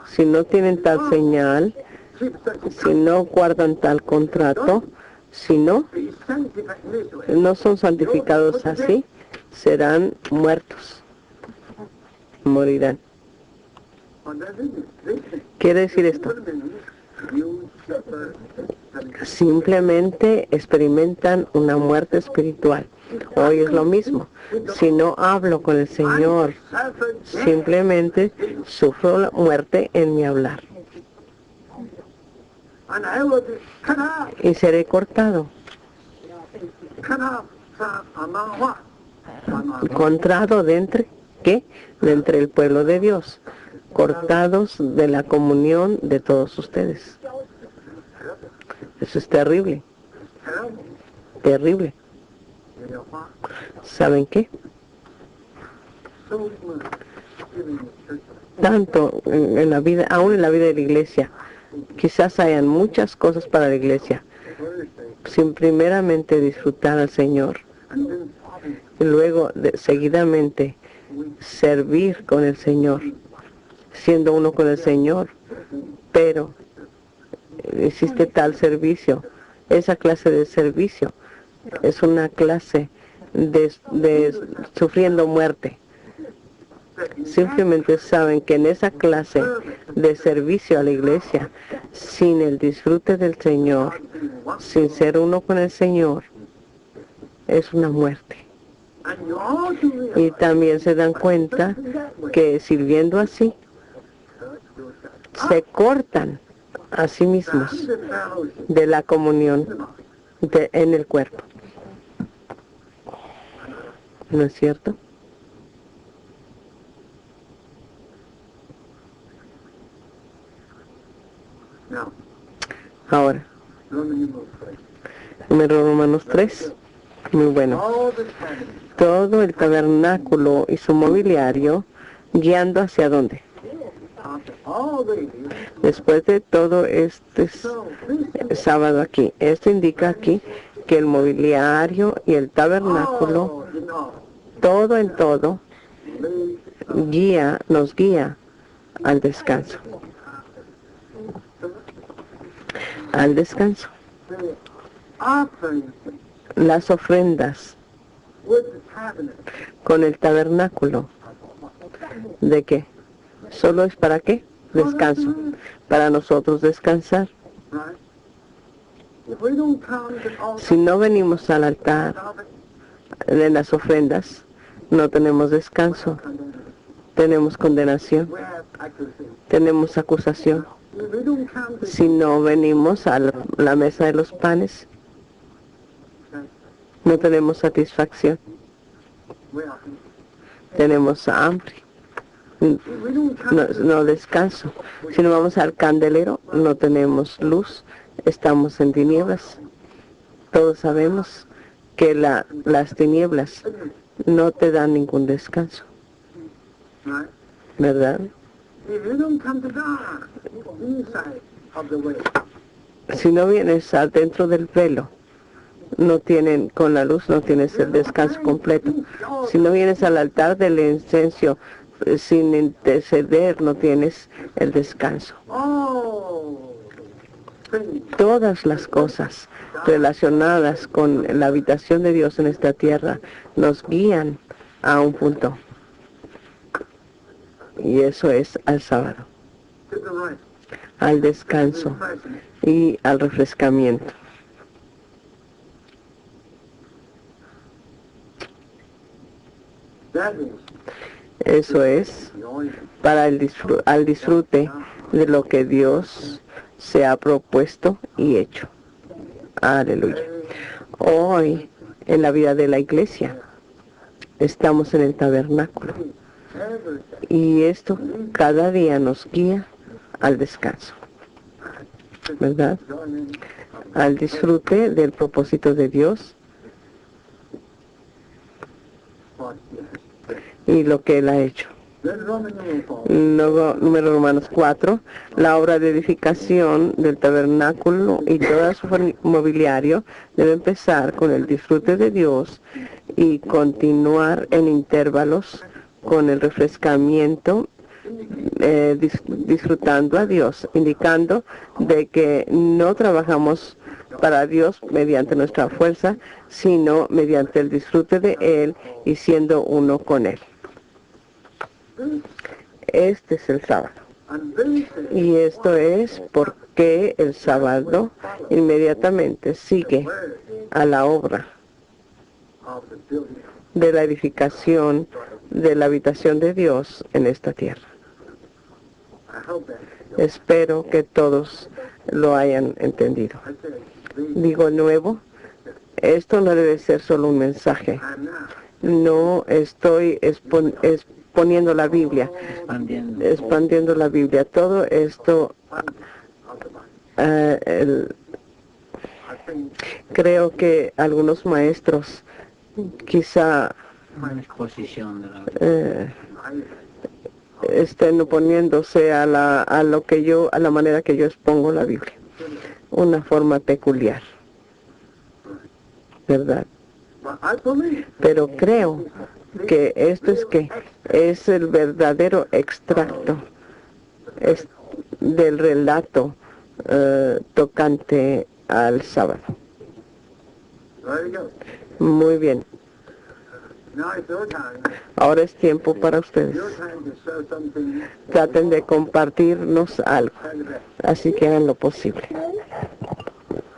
si no tienen tal señal, Keep such a si no guardan tal contrato, si no, be sanctified in this way. no son santificados así, serán muertos, morirán. What does it mean? This Quiere decir esto, means you suffer. simplemente experimentan una muerte espiritual. Hoy es lo mismo. Si no hablo con el Señor, Suffer death. simplemente sufro la muerte en mi hablar And I will be cut off. y seré cortado, Cut off from among what? Among contrado de entre, ¿qué? De entre el pueblo de Dios, cortados de la comunión de todos ustedes. Eso es terrible, terrible. terrible. You know what? ¿Saben qué? So much giving the church. Tanto en la vida, aún en la vida de la iglesia, quizás hayan muchas cosas para la iglesia, Thursday. sin primeramente disfrutar al Señor And then y luego seguidamente servir con el Señor, siendo uno con el Señor, pero existe tal servicio, esa clase de servicio es una clase de sufriendo muerte. Simplemente saben que en esa clase de servicio a la iglesia, sin el disfrute del Señor, sin ser uno con el Señor, es una muerte. and you also realize Y también se dan cuenta que sirviendo así, se cortan a sí mismos the fellowship de la comunión en el cuerpo. ¿No es cierto? now. Ahora, Roman Romanos 3, muy bueno. all the time. Todo el tabernáculo y su mobiliario guiando hacia dónde. After all these, Después de todo este so this is sábado aquí, esto indica aquí que el mobiliario y el tabernáculo, all, you know, todo en todo, leads nos guía al descanso. Al descanso. the offering Las ofrendas with the tabernacle. con el tabernáculo. ¿De qué? ¿Solo es para qué? Descanso. Para nosotros descansar. Right? If we don't come to the altar Si no venimos al altar of it, de las ofrendas, no tenemos descanso. Tenemos condenación. we have accusation. Tenemos acusación. If we don't come to Si no venimos a la mesa de los panes, no tenemos satisfacción. we are. Tenemos hambre. If we don't come No descanso. Si no vamos al candelero, no tenemos luz. Estamos en tinieblas. Todos sabemos que las tinieblas no te dan ningún descanso, right? ¿verdad? If you don't come to God inside of the way, Si no vienes adentro del velo, con la luz no tienes el descanso completo. Si no vienes al altar del incenso sin interceder, no tienes el descanso. all things Todas las cosas relacionadas con la habitación de Dios en esta tierra nos guían a un punto. Y eso es al sábado, to the rest, al descanso refreshment. y al refrescamiento. That is Eso es para al disfrute de lo que Dios se ha propuesto y hecho. Aleluya. Hoy, en la vida de la iglesia, estamos en el tabernáculo. Y esto cada día nos guía al descanso, ¿verdad? Al disfrute del propósito de Dios y lo que Él ha hecho. Luego, número Romanos 4, la obra de edificación del tabernáculo y todo su mobiliario debe empezar con el disfrute de Dios y continuar en intervalos con el refrescamiento, disfrutando a Dios, indicando de que no trabajamos para Dios mediante nuestra fuerza, sino mediante el disfrute de Él y siendo uno con Él. Este es el sábado. Y esto es porque el sábado inmediatamente sigue a la obra de la edificación de la habitación de Dios en esta tierra. Espero que todos lo hayan entendido. Digo nuevo, esto no debe ser solo un mensaje. No estoy exponiendo la Biblia, expandiendo la Biblia. Todo esto, creo que algunos maestros quizá estén oponiéndose a la manera que yo expongo la Biblia, una forma peculiar, ¿verdad? Pero creo que esto es el verdadero extracto del relato tocante al sábado. Muy bien. Ahora es tiempo para ustedes. Traten de compartirnos algo, así que hagan lo posible.